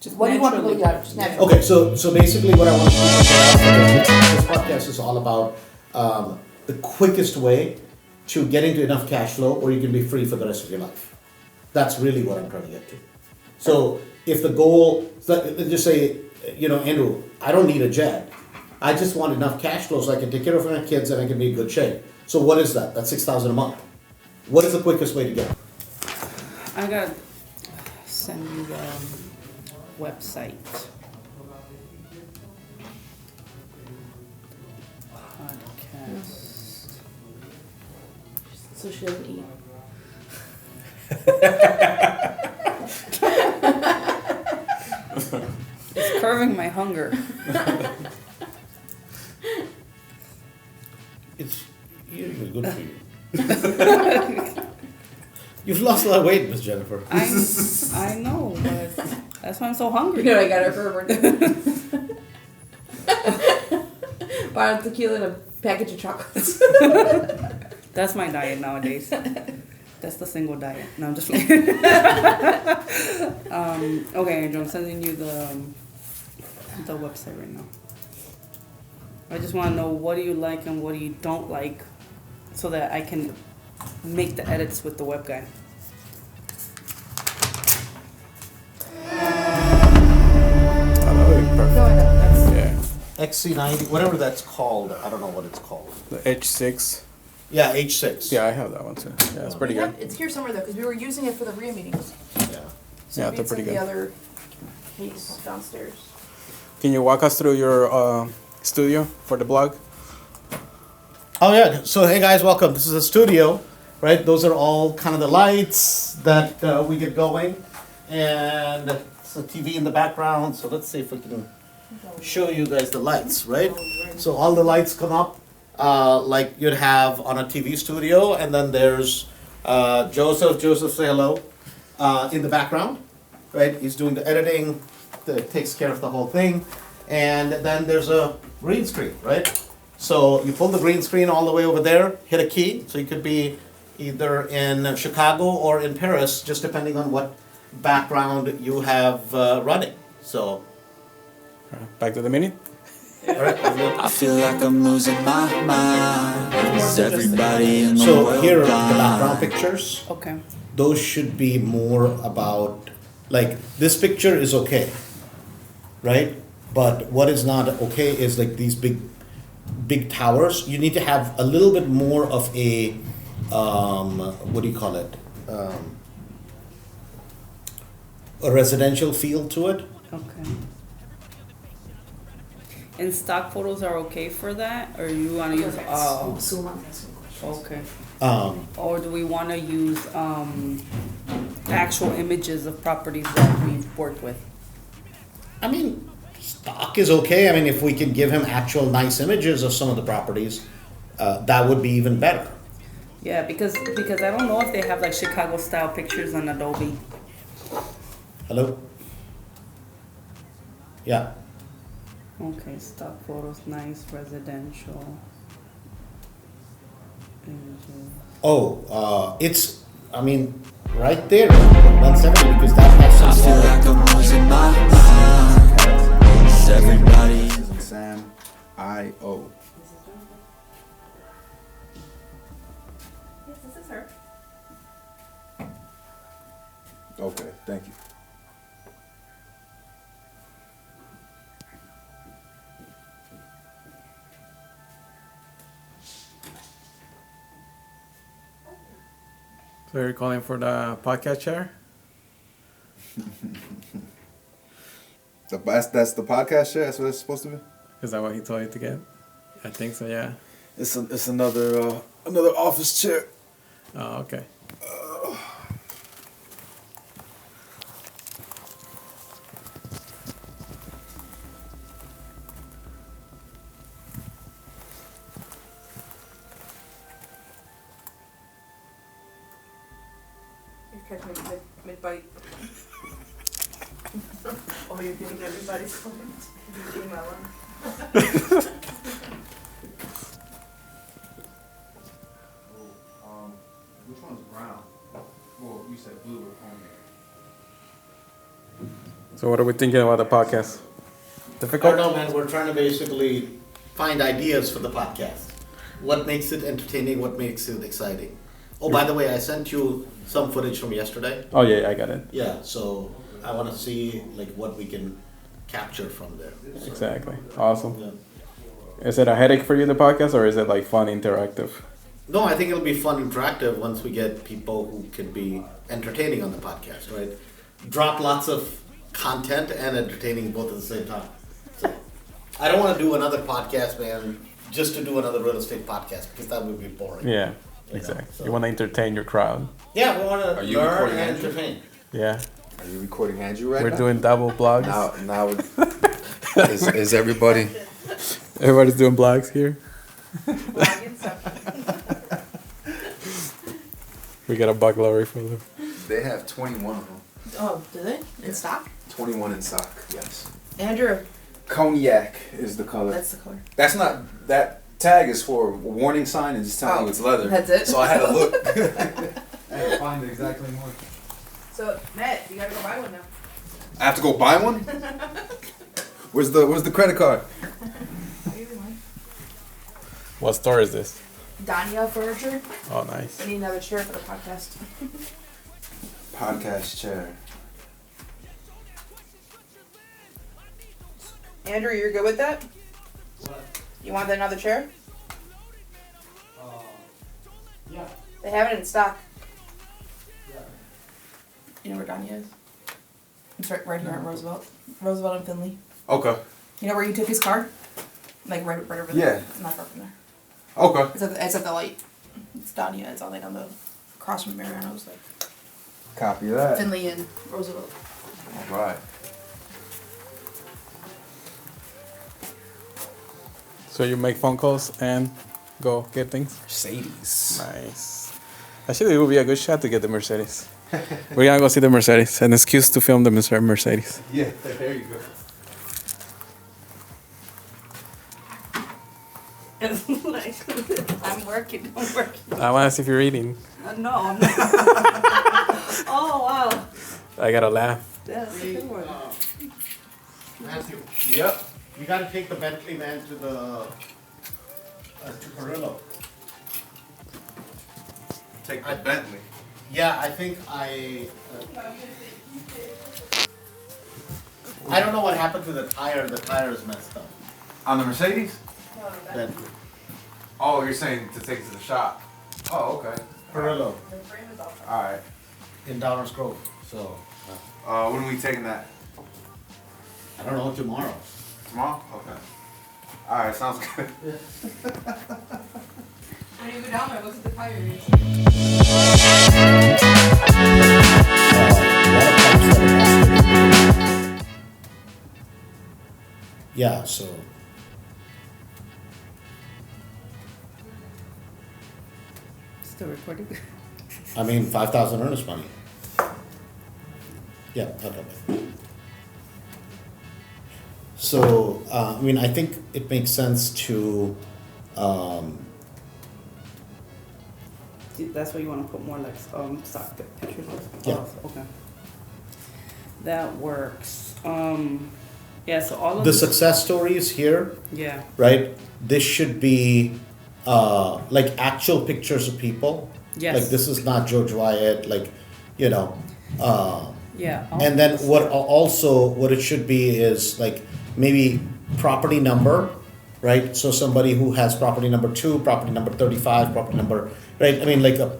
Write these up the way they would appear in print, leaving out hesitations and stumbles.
Just What do you want to naturally. look at? Just naturally. Okay, so basically what I want to do this podcast is all about the quickest way to getting to enough cash flow or you can be free for the rest of your life. That's really what I'm trying to get to. So if the goal, let's just say, Andrew, I don't need a jet. I just want enough cash flow so I can take care of my kids and I can be in good shape. So what is that? That's $6,000 a month. What is the quickest way to get it? I gotta send you the website. Podcast. So she doesn't eat. It's curbing my hunger. It's usually good for you. You've lost a lot of weight, Miss Jennifer. I know, but that's why I'm so hungry. You know what I got her for her birthday? Bought a tequila and a package of chocolates. That's my diet nowadays. That's the single diet. No, I'm just kidding. Okay, Andrew, I'm sending you the website right now. I just want to know what do you like and what do you don't like, so that I can make the edits with the web guy. I love it. Perfect. Yeah. XC90, whatever that's called. I don't know what it's called. The H6. Yeah, H6. Yeah, I have that one too. Yeah, it's pretty good. It's here somewhere though, because we were using it for the RIA meetings. Yeah. So Yeah, maybe they're it's in pretty the good. other case downstairs. Can you walk us through your studio for the blog? Oh yeah. So hey guys, welcome. This is a studio, right? Those are all kind of the lights that we get going, and it's a TV in the background. So let's see if we can show you guys the lights, right? So all the lights come up like you'd have on a TV studio, and then there's Joseph. Joseph, say hello. In the background, right? He's doing the editing, takes care of the whole thing, and then there's a green screen, right? So you pull the green screen all the way over there, hit a key, so you could be either in Chicago or in Paris, just depending on what background you have running. So, Back to the mini. all right. I feel like I'm losing my mind. Is everybody in the So world here are the blind? background pictures. Okay. Those should be more about, like, this picture is okay, right? But what is not okay is like these big towers. You need to have a little bit more of a, what do you call it? A residential feel to it. Okay. And stock photos are okay for that, or you want to use? Oh, Zoom on this one. okay. Um, Or do we want to use actual images of properties that we've worked with? I mean, stock is okay. I mean, if we can give him actual nice images of some of the properties, that would be even better. Yeah, because I don't know if they have like Chicago style pictures on Adobe. Hello? Yeah. Okay, stock photos, nice residential images. Oh, it's, I mean, right there, 170, because that has I some feel water. like I'm losing my mind. Is everybody Sam I.O. Yes, this is her. Okay, thank you. So you're calling for the podcast chair? That's the podcast share. That's what it's supposed to be. Is that what he told you to get? I think so. Yeah. It's another office chair. Oh, okay. You catch me mid-bite. Oh, you're getting everybody's comments. You're getting my one. Which one's brown? Well, you said blue or So what are we thinking about the podcast? I don't Difficult? know, man. We're trying to basically find ideas for the podcast. What makes it entertaining? What makes it exciting? Oh, by the way, I sent you some footage from yesterday. Oh yeah, I got it. Yeah, so I want to see like what we can capture from there. Exactly. Awesome. Yeah. Is it a headache for you, the podcast, or is it like fun, interactive? No, I think it'll be fun, interactive once we get people who can be entertaining on the podcast, right? Drop lots of content and entertaining both at the same time. So I don't want to do another podcast, man, just to do another real estate podcast because that would be boring. Yeah, You know, exactly. so- You want to entertain your crowd. Yeah, we want Are to you learn recording and Andrew? entertain. Yeah, Are you recording Andrew right we're now? doing double blogs. Now is everybody? Everybody's doing blogs here. We got a bug lorry for them. They have 21 of them. Oh, do they? In stock? 21 in stock. Yes. Andrew, Cognac is the color. that's the color. That's not that tag is for a warning sign and just telling you it's leather. That's it? So I had to look. I had to find exactly one. So, Matt, you gotta go buy one now. I have to go buy one. Where's the credit card? What store is this? Dania Furniture. Oh, nice. I need another chair for the podcast. Podcast chair. Andrew, you're good with that? You want another chair? Yeah. They have it in stock. You know where Dania is? It's right here at Roosevelt. Roosevelt and Finley. Okay. You know where you took his car? Like right over there. Yeah. It's not far from there. Okay. It's at the light. It's Dania. It's all like on the across from Mariano's, like Copy that. Finley and Roosevelt. All right. So you make phone calls and go get things? Mercedes. Nice. Actually, it would be a good shot to get the Mercedes. We're gonna go see the Mercedes. An excuse to film the Mercedes. Yeah, there you go. Like, I'm working. I'm working. I want to see if you're eating. No, I'm not. Oh wow. I gotta laugh. That's a good one. Matthew, Yep. you got to take the Bentley man to the to Carrillo. Take the Bentley. Yeah, I think I don't know what happened to the tire. The tire is messed up. On the Mercedes? Bentley. Oh, you're saying to take it to the shop. Oh, okay. Carrillo All right. in Downers Grove. So When are we taking that? I don't know, tomorrow. Tomorrow? Okay. All right, sounds good. When you go down there, look at the tires. Yeah, so Still recording. I mean 5,000 earnest money. Yeah, okay. So I mean, I think it makes sense to That's why you want to put more like stock pictures. Yeah. Oh, okay. That works. Yeah. So all of the this- success stories here, Yeah. right? This should be like actual pictures of people. Yes. Like this is not George Wyatt, like you know. Yeah. all And then this- what it should be is like maybe property number, right? So somebody who has property number 2, property number 35, property number, right? I mean like a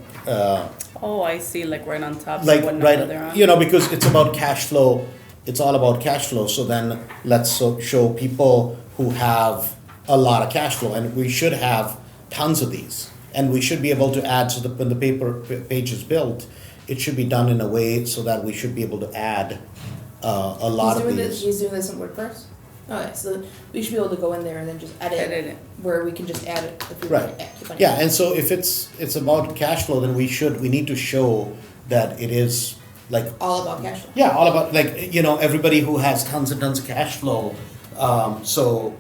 Oh, I see. Like right on top. so like what number right, they're on. you know, because it's about cash flow. It's all about cash flow. So then let's show people who have a lot of cash flow, and we should have tons of these, and we should be able to add. So that when the page is built, it should be done in a way so that we should be able to add a lot of these. He's doing this in WordPress. Okay, so we should be able to go in there and then just edit Edit it. where we can just add it if we Right. want to keep on Yeah, and so if it's about cash flow, then we need to show that it is like all about cash flow. yeah, all about like you know everybody who has tons and tons of cash flow. So,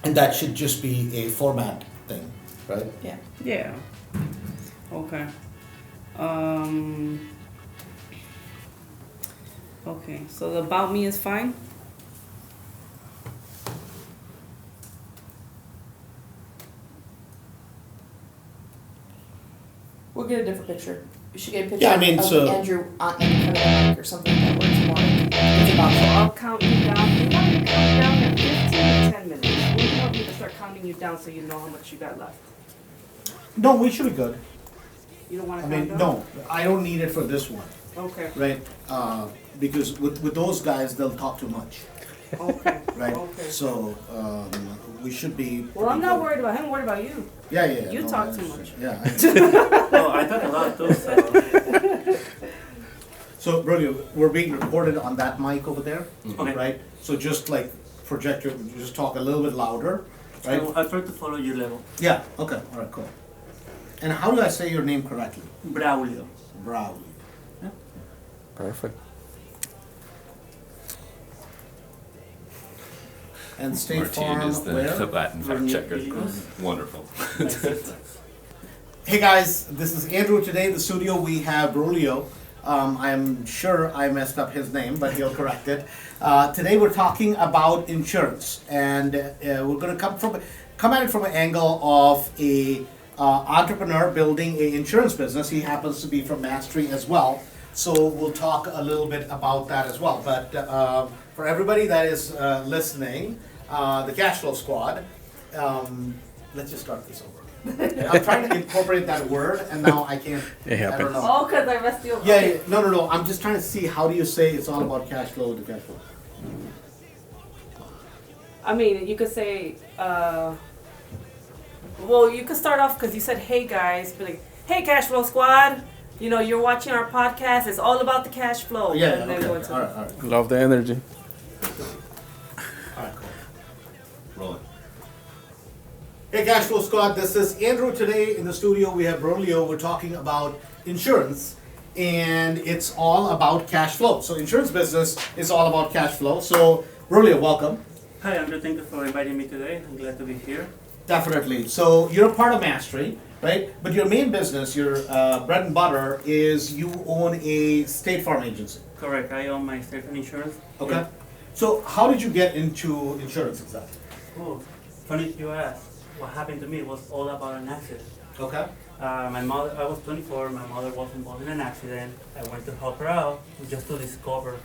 and that should just be a format thing, right? Yeah. Yeah. Okay. Okay, so the about me is fine? We'll get a different picture. We should get a picture Yeah, I mean, of so- Andrew on in front of the mic or something that works more. It's about So I'll count you down. You want me to count you down in 15 to 10 minutes? Or you want me to start counting you down so you know how much you got left? No, we should be good. You don't want I to count mean, down? no, I don't need it for this one, Okay, right? Because with those guys, they'll talk too much, okay, right? okay. So, we should be. Well, I'm pretty not good. worried about him, I'm worried about you. Yeah, yeah. You no, talk I too understand. much. Yeah. Oh, I talk a lot too, so. So, Brody, we're being recorded on that mic over there, Okay. right? So just like project your, just talk a little bit louder, right? I'll try to follow your level. Yeah, okay, all right, cool. And how do I say your name correctly? Braulio. Braulio. Perfect. And State Farm, Martine is the where? Latin fact checker. Vernier. Wonderful. Hey guys, this is Andrew. Today in the studio we have Braulio. I'm sure I messed up his name, but he'll correct it. Today we're talking about insurance, and we're going to come at it from an angle of a entrepreneur building a insurance business. He happens to be from Mastery as well, so we'll talk a little bit about that as well. But for everybody that is listening, the Cash Flow Squad, let's just start this over. I'm trying to incorporate that word, and now I can't. It I don't happens. know. Oh, because I messed you up. Yeah, Okay. yeah, no. I'm just trying to see how do you say it's all about cash flow to cash flow. I mean, you could say, well, you could start off because you said, hey guys, be like, hey Cash Flow Squad, you know, you're watching our podcast, it's all about the cash flow. Yeah, And then okay. go All into right. Love the energy. All right, cool. Rolling. Hey, Cash Flow Squad, this is Andrew. Today in the studio we have Braulio. We're talking about insurance, and it's all about cash flow. So insurance business is all about cash flow. So Braulio, welcome. Hi, Andrew. Thank you for inviting me today. I'm glad to be here. Definitely. So you're a part of Mastery, right? But your main business, your bread and butter, is you own a State Farm agency. Correct. I own my State Farm insurance. Okay. Yeah. So how did you get into insurance exactly? Oh, funny you asked. What happened to me was all about an accident. Okay. My mother, I was 24. My mother was involved in an accident. I went to help her out just to discover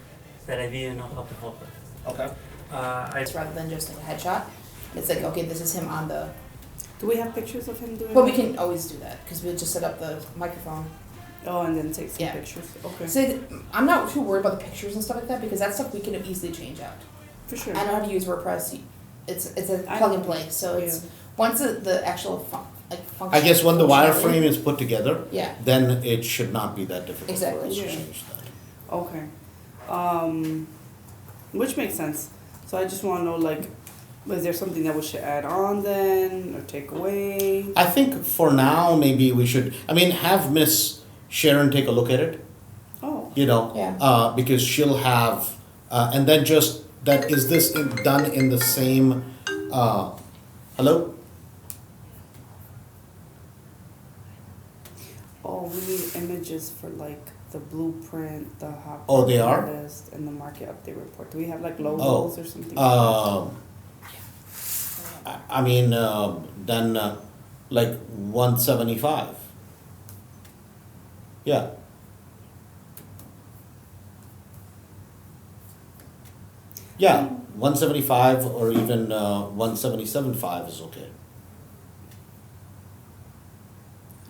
that I didn't know how to help her. Okay. rather than just like a headshot. It's like, okay, this is him on the. Do we have pictures of him doing But we that? can always do that because we'll just set up the microphone. Oh, and then take some Yeah. pictures. Okay. So I'm not too worried about the pictures and stuff like that because that stuff we can easily change out. For sure. I know how to use WordPress. It's a I- plug and play. So it's once the actual function. I guess when the functionality- wireframe is put together, Yeah. then it should not be that difficult for Exactly. us to Yeah. change that. Okay. Which makes sense. So I just want to know, like, is there something that we should add on then or take away? I think for now, maybe we should, have Miss Sharon take a look at it, Oh. Yeah. because she'll have, and then just, that, is this done in the same, hello? Oh, we need images for like the blueprint, the hot. Oh, they are? list, and the market update report. Do we have like logos or something? Then, like 175. Yeah. Yeah, 175 or even 177.5 is okay.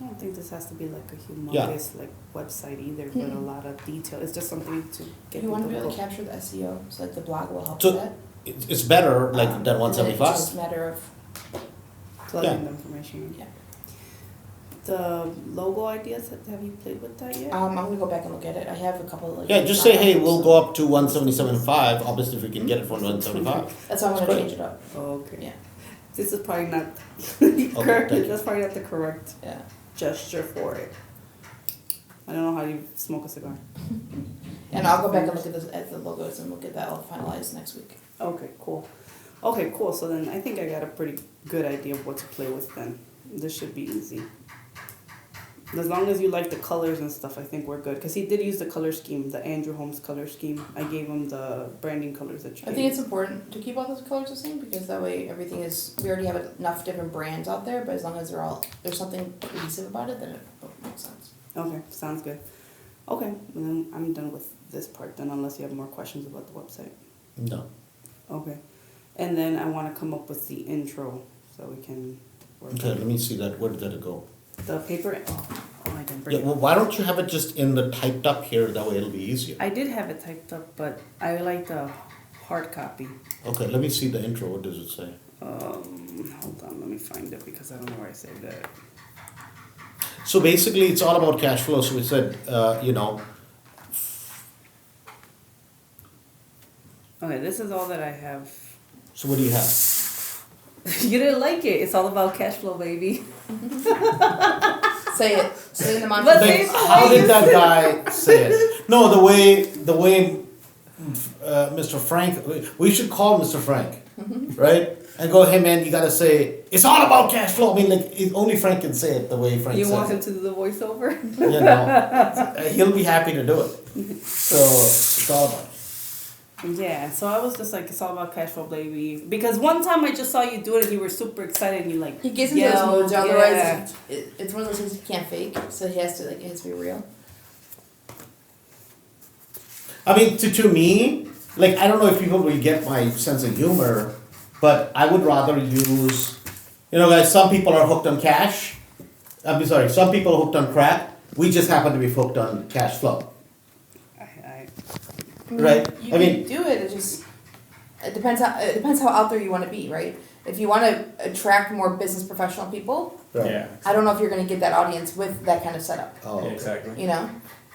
I don't think this has to be like a Yeah. humongous like website either, but a lot of detail. It's just something to get You want to be people able to capture the SEO, so like the blog will help So, with that. It's better like than And then it's 175. just a matter of plug in Yeah. the information. yeah. The logo ideas, have you played with that yet? I'm gonna go back and look at it. I have a couple of like. Yeah, just say, hey, we'll so- go up to 177.5, obviously if we can get it for 175. That's why I'm That's gonna great. change it up. Oh, okay. Yeah. This is probably not thank correct. you. That's probably not the correct Yeah. gesture for it. I don't know how you smoke a cigar. And I'll go back and look at the logos and we'll get that all finalized next week. Okay, cool. Okay, cool. So then I think I got a pretty good idea of what to play with then. This should be easy. As long as you like the colors and stuff, I think we're good. Because he did use the color scheme, the Andrew Holmes color scheme. I gave him the branding colors that you I gave think it's me. important to keep all those colors the same because that way everything is. We already have enough different brands out there, but as long as there's something cohesive about it, then it makes sense. Okay, sounds good. Okay, then I'm done with this part then, unless you have more questions about the website. No. Okay. And then I want to come up with the intro so we can work Okay, on let me see that. Where did it go? the paper. Oh, I didn't bring Yeah, it. well, why don't you have it just in the typed up here? That way it'll be easier. I did have it typed up, but I like the hard copy. Okay, let me see the intro. What does it say? Hold on, let me find it because I don't know where I saved it. So basically, it's all about cash flow. So we said, Okay, this is all that I have. so what do you have? You didn't like it. It's all about cash flow, baby. Say it. Say it in the But mantra. they- How did that guy say it? No, the way Mr. Frank, we should call Mr. Frank, right? And go, hey man, you gotta say, it's all about cash flow. I mean, like, only Frank can say it the way Frank You says want him it. to do the voiceover? You know, he'll be happy to do it. So it's all about. Yeah, so I was just like, it's all about cash flow, baby. Because one time I just saw you do it and you were super excited and you like, He gets into those yelled, moods, otherwise yeah. it's one of those things you can't fake. So he has to it has to be real. I mean, to me, like, I don't know if people will get my sense of humor, but I would rather use, guys, some people are hooked on cash. Some people are hooked on crack. We just happen to be hooked on cash flow, right? You I can mean, do it. It depends how out there you want to be, right? If you want to attract more business professional people, right. I don't know if you're going to get that audience with that kind of setup. Oh, okay. Exactly. You know,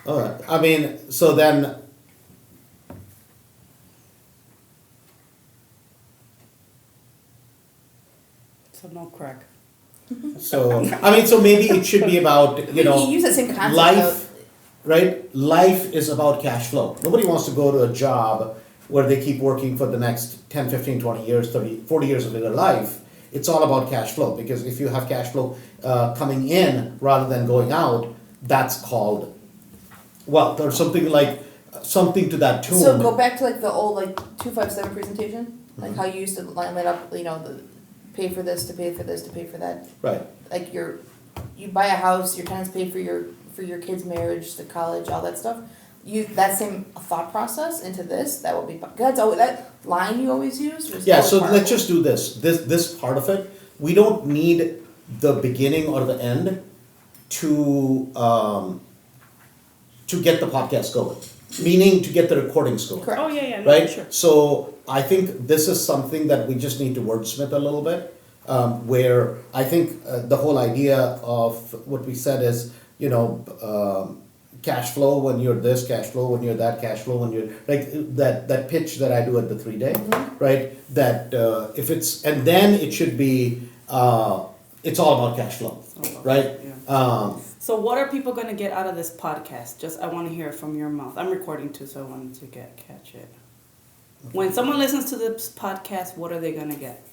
All right. I mean, so then. So no crack. So so maybe it should be about you use that same concept. life, right? Life is about cash flow. Nobody wants to go to a job where they keep working for the next 10, 15, 20 years, 30, 40 years of their life. It's all about cash flow because if you have cash flow coming in rather than going out, that's called wealth or something like something to that tune. So go back to like the old 257 presentation, like how you used to line it up. Pay for this to pay for this to pay for that. Right. Like you buy a house, your tenants pay for your kids' marriage, the college, all that stuff. That same thought process into this, that will be that's always that line you always use. Was Yeah, always so powerful. let's just do this. This part of it, we don't need the beginning or the end to get the podcast going. Meaning to get the recordings going. Correct. Oh, yeah, no, Right? sure. So I think this is something that we just need to wordsmith a little bit. Where I think the whole idea of what we said is, cash flow when you're this, cash flow when you're that, cash flow when you're like that pitch that I do at the 3-day, right? That if it's and then it should be it's all about cash flow, right? Yeah. So what are people gonna get out of this podcast? Just I want to hear it from your mouth. I'm recording too, so I wanted to catch it. When someone listens to this podcast, what are they gonna get?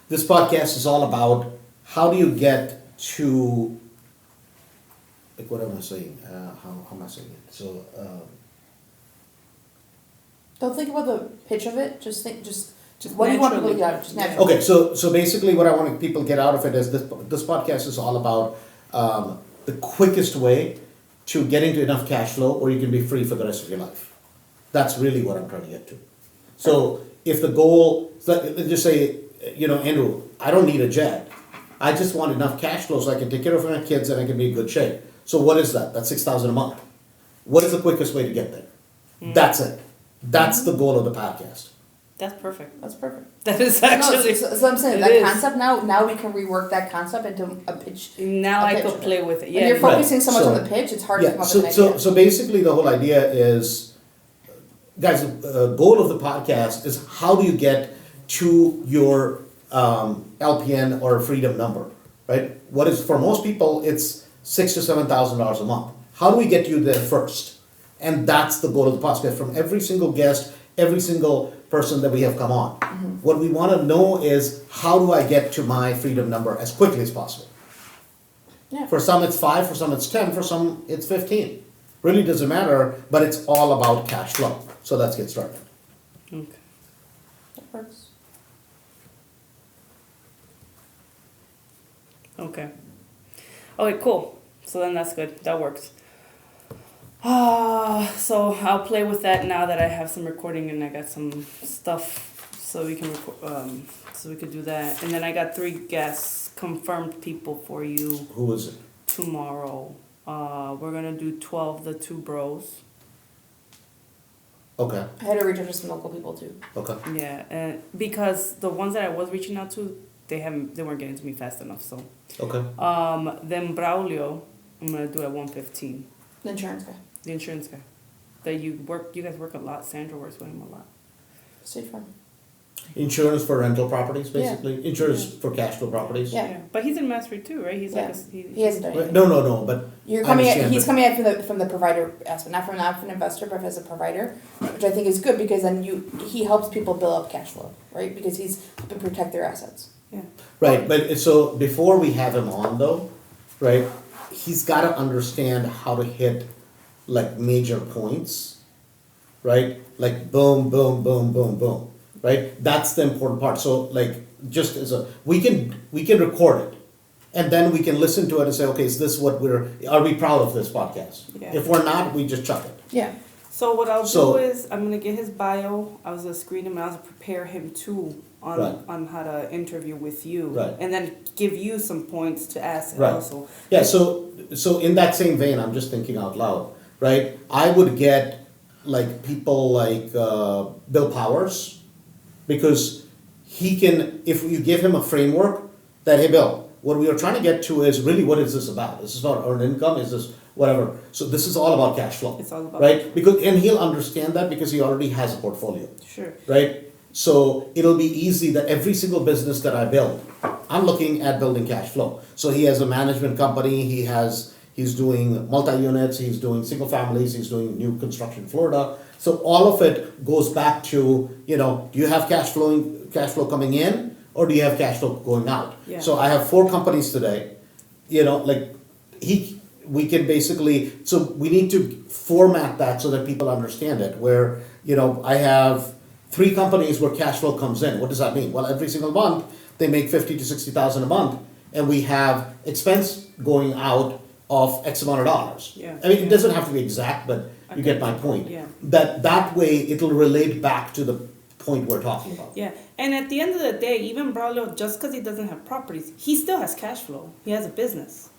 This podcast is all about how do you get to like what am I saying? How am I saying it? So Don't think about the pitch of it. Just what do you want people to get out of it? Just naturally. okay, so basically what I want people to get out of it is this podcast is all about the quickest way to getting to enough cash flow or you can be free for the rest of your life. That's really what I'm trying to get to. So if the goal, let's just say, Andrew, I don't need a jet. I just want enough cash flow so I can take care of my kids and I can be in good shape. So what is that? That's $6,000 a month. What is the quickest way to get there? That's it. That's the goal of the podcast. That's perfect. That's perfect. That is No, actually. so I'm saying it that is. concept now we can rework that concept into a pitch. Now a I pitch could of it. play with it. When Yeah. you're focusing Right, so much so- on the pitch, it's hard to come Yeah, up so, with an idea. so basically the whole idea is, guys, the goal of the podcast is how do you get to your LPN or freedom number, right? What is, for most people, it's $6,000 to $7,000 a month. How do we get you there first? And that's the goal of the podcast. From every single guest, every single person that we have come on, what we want to know is how do I get to my freedom number as quickly as possible? Yeah. For some it's 5, for some it's 10, for some it's 15. Really doesn't matter, but it's all about cash flow. So let's get started. Okay. That works. Okay. Okay, cool. So then that's good. That works. So I'll play with that now that I have some recording and I got some stuff so we can so we could do that. And then I got 3 guests, confirmed people for you Who is it? tomorrow. We're gonna do 12 the 2 bros. Okay, I had to reach out to some local people too. okay. Yeah, and because the ones that I was reaching out to, they weren't getting to me fast enough. So Okay. then Braulio, I'm gonna do at 1:15. The insurance guy. The insurance guy. You guys work a lot. Sandra works with him a lot. State Farm. Insurance for rental properties, Yeah. basically. Insurance for cash flow properties. Yeah. But he's in Mass Street too, right? He's like Yeah. a, He hasn't done anything. No, but You're I coming at, understand, he's but- coming at from the provider aspect, not from an investor, but as a provider, which I think is good because then he helps people build up cash flow, right? Because he's to protect their assets. yeah. Right, but so before we have him on though, right, he's got to understand how to hit like major points, right? Like boom, boom, boom, boom, boom, right? That's the important part. So like just as we can record it, and then we can listen to it and say, okay, is this what are we proud of this podcast? Yeah. If we're not, we just chuck it. Yeah. So what I'll So- do is I'm gonna get his bio. I was gonna screen him and I was gonna prepare him too on Right. on how to interview with you, Right. and then give you some points to ask Right. also. Yeah, so in that same vein, I'm just thinking out loud, right? I would get like people like Bill Powers, because he can, if you give him a framework that, hey Bill, what we are trying to get to is really what is this about? Is this about earned income? Is this whatever? So this is all about cash flow. It's all about right? Because and he'll understand that because he already has a portfolio. Sure. Right? So it'll be easy that every single business that I build, I'm looking at building cash flow. So he has a management company, he's doing multi-units, he's doing single families, he's doing new construction in Florida. So all of it goes back to, do you have cash flow coming in, or do you have cash flow going out? Yeah. So I have 4 companies today, we can basically, so we need to format that so that people understand it, where, I have 3 companies where cash flow comes in. What does that mean? Well, every single month, they make 50 to 60,000 a month, and we have expense going out of X amount of dollars. Yeah. I mean, it doesn't have to be exact, but you Okay. get my point. Yeah. That way, it'll relate back to the point we're talking about. Yeah, and at the end of the day, even Braulio, just because he doesn't have properties, he still has cash flow. He has a business.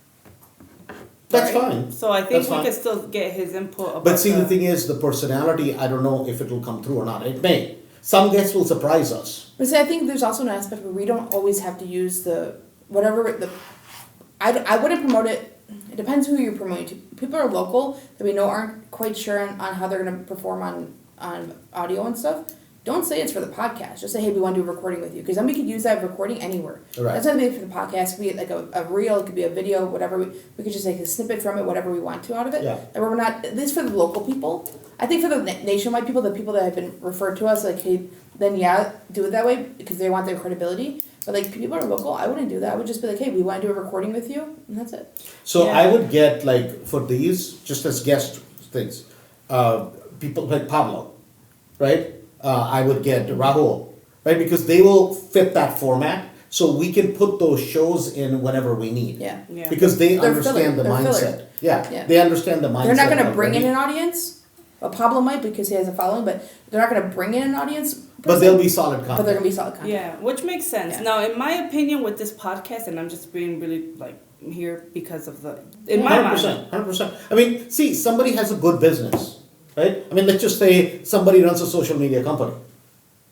That's right? fine. So I think That's we fine. could still get his input about But see, the thing is, the personality, I don't know if it'll come through or not. It may. Some guests will surprise us. But see, I think there's also an aspect where we don't always have to use I wouldn't promote it. It depends who you're promoting to. People are local that we know aren't quite sure on how they're going to perform on audio and stuff. Don't say it's for the podcast. Just say, hey, we want to do a recording with you. Because then we could use that recording anywhere. Right. That's not maybe for the podcast. It could be like a reel. It could be a video, whatever. We could just take a snippet from it, whatever we want to out of it. Yeah. And we're not, at least for the local people. I think for the nationwide people, the people that have been referred to us, like, hey, then yeah, do it that way because they want their credibility. But like people are local, I wouldn't do that. I would just be like, hey, we want to do a recording with you, and that's it. So Yeah. I would get like for these, just as guest things, people like Pablo, right? I would get Rahul, right? Because they will fit that format. So we can put those shows in whenever we need. Yeah. Yeah. Because they They're understand the filler. They're mindset. filler. Yeah, Yeah. they understand the mindset. They're not going to bring in already. an audience. Well, Pablo might because he has a following, but they're not going to bring in an audience. per But se, they'll be solid content. But they're going to be solid content. Yeah, which makes sense. Yeah. Now, in my opinion, with this podcast, and I'm just being really like here because of in my mind. 100%. I mean, see, somebody has a good business, right? I mean, let's just say somebody runs a social media company,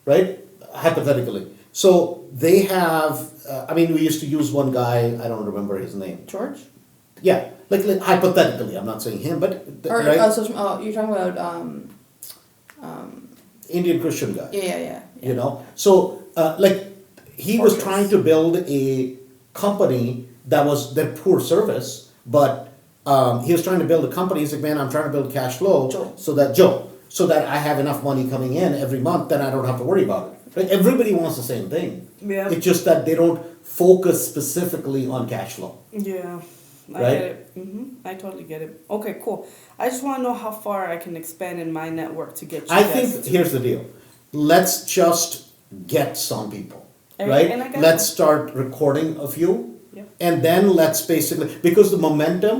right? Hypothetically. So they have, we used to use one guy, I don't remember his name. George? Yeah, like hypothetically, I'm not saying him, but, Or, right? you're talking about, Indian Christian guy. yeah. You know, so he was Fortress. trying to build a company that was their poor service, but he was trying to build a company. He's like, man, I'm trying to build cash flow Joe. so that I have enough money coming in every month, then I don't have to worry about it. Right? Everybody wants the same thing. Yeah. It's just that they don't focus specifically on cash flow. Yeah, I Right? get it. I totally get it. Okay, cool. I just want to know how far I can expand in my network to get you I guys think to- here's the deal. Let's just get some people, And- right? and I got Let's you. start recording a few, Yeah. and then let's basically, because the momentum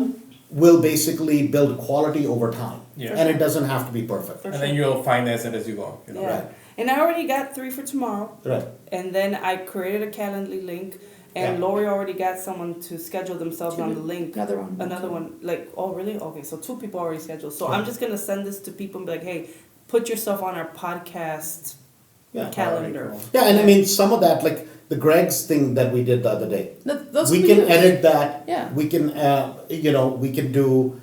will basically build quality over time, Yeah. and it doesn't have to be perfect. For And then you'll finance it as you go. You know? Yeah. Right. And I already got 3 for tomorrow. Right. And then I created a Calendly link, and Yeah. Lori already got someone to schedule themselves on the link. Another one. Another one, like, oh, really? Okay, so 2 people already scheduled. So Yeah. I'm just going to send this to people and be like, hey, put yourself on our podcast Yeah. calendar. Yeah, and I mean some of that, like the Greg's thing that we did the other day. Those We be can used. edit that. Yeah. We can, we can do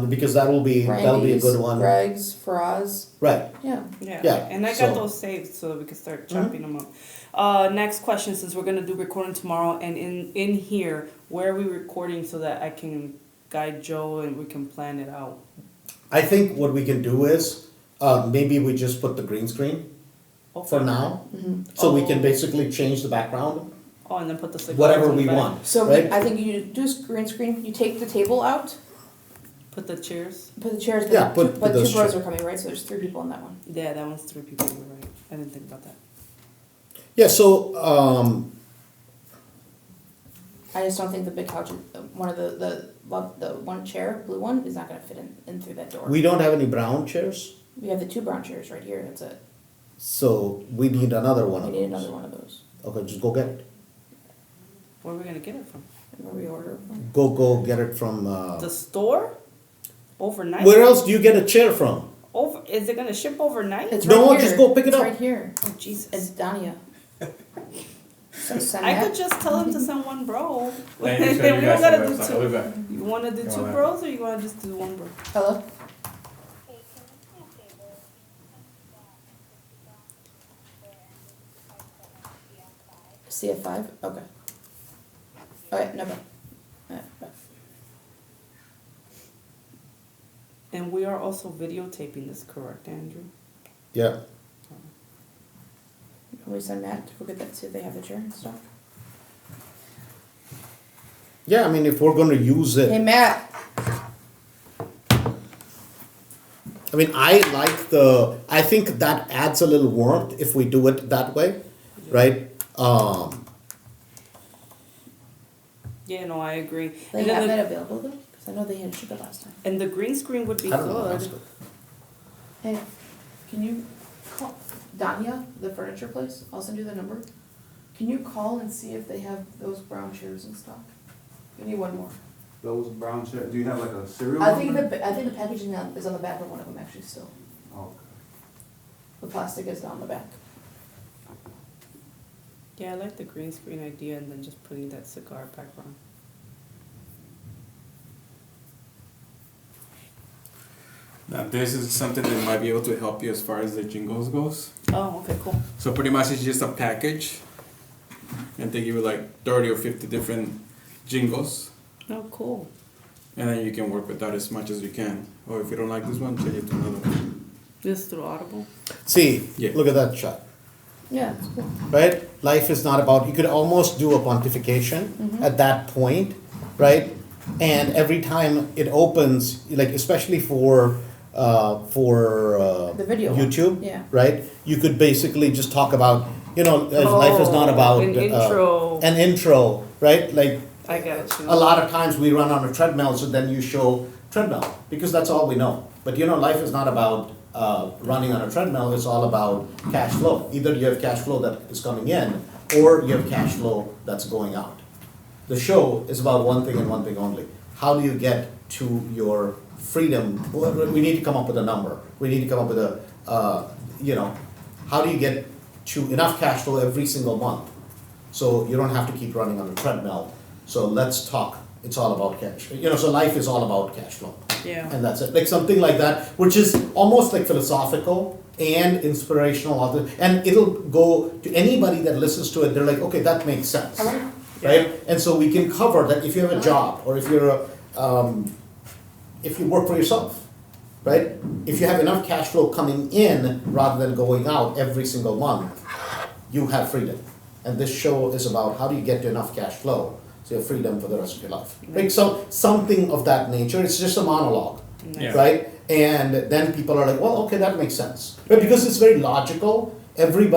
because that'll be a Randy's, good one. Greg's, Faraz. Right. Yeah. Yeah. Yeah, And I got so- Mm-hmm. those saved so that we can start chopping them up. Next question, since we're gonna do recording tomorrow, and in here, where are we recording so that I can guide Joe and we can plan it out? I think what we can do is maybe we just put the green screen for Okay. now, so we can Oh. basically change the background, Oh, and then put the cigars whatever on the we back. want. So right? I think you do green screen. You take the table out, Put the chairs. put the chairs. Yeah, But, put- two, put but two those bros chairs. are coming, right? So there's 3 people in that one. Yeah, that one's 3 people. You're right. I didn't think about that. Yeah. So I just don't think the big couch, one of the one chair, blue one, is not gonna fit in through that door. we don't have any brown chairs, We have the 2 brown chairs right here. That's it. so we need another one We of need those. another one of those. Okay, just go get it. Where are we gonna get it from? Where we order from. Go get it from. The store? Overnight? Where else do you get a chair from? Is it gonna ship overnight? It's No, right here. just go pick it It's up. right here. Oh, Jesus. It's Dania. So send I that. could just tell him to send one bro. We And you said you don't guys gotta on the do website. 2. I'll be back. You wanna do 2 Alright. bros or you wanna just do 1 bro? Hello? CF5? Okay. Alright, no, but. And we are also videotaping this, correct, Andrew? Yeah. Can we send Matt to go get that, see if they have the chair and stuff? Yeah, I mean, if we're gonna use Hey, it, Matt! I mean, I think that adds a little warmth if we do it that way, right? Yeah, no, I agree. They And have then that available though? Because I know they had to ship it last time. and the green screen would be I don't know. good. that's good. Hey, can you call Danya, the furniture place? I'll send you the number. Can you call and see if they have those brown chairs in stock? Give me one more. Those brown chairs. Do you have like a cereal? I think the packaging is on the back of one of them actually still. Oh, The plastic is on the back. Yeah, I like the green screen idea and then just putting that cigar background. Now this is something that might be able to help you as far as the jingles goes. Oh, okay, cool. So pretty much it's just a package, and they give you like 30 or 50 different jingles, Oh, cool. and then you can work with that as much as you can. Or if you don't like this one, change it to another one. This through Audible. See, Yeah. look at that shot, Yeah, it's cool. right? Life is not about, you could almost do a pontification at that point, right? And every time it opens, like especially for The video one. YouTube, Yeah. right? You could basically just talk about, life is not Oh, about an intro. an intro, right? Like I got you. a lot of times we run on a treadmill, so then you show treadmill because that's all we know. But life is not about running on a treadmill. It's all about cash flow. Either you have cash flow that is coming in, or you have cash flow that's going out. The show is about one thing and one thing only. How do you get to your freedom? Well, we need to come up with a number. We need to come up with a, how do you get to enough cash flow every single month? So you don't have to keep running on a treadmill. So let's talk. It's all about cash. So life is all about cash flow. Yeah. And that's it. Like something like that, which is almost like philosophical and inspirational. And it'll go to anybody that listens to it. They're like, okay, that makes sense. Right? And so we can cover that if you have a job or if you're if you work for yourself, right? If you have enough cash flow coming in rather than going out every single month, you have freedom. And this show is about how do you get to enough cash flow so you have freedom for the rest of your life. Right? So something of that nature. It's just a monologue, Yeah. right? And then people are like, well, okay, that makes sense. Right? Because it's very logical. Everybody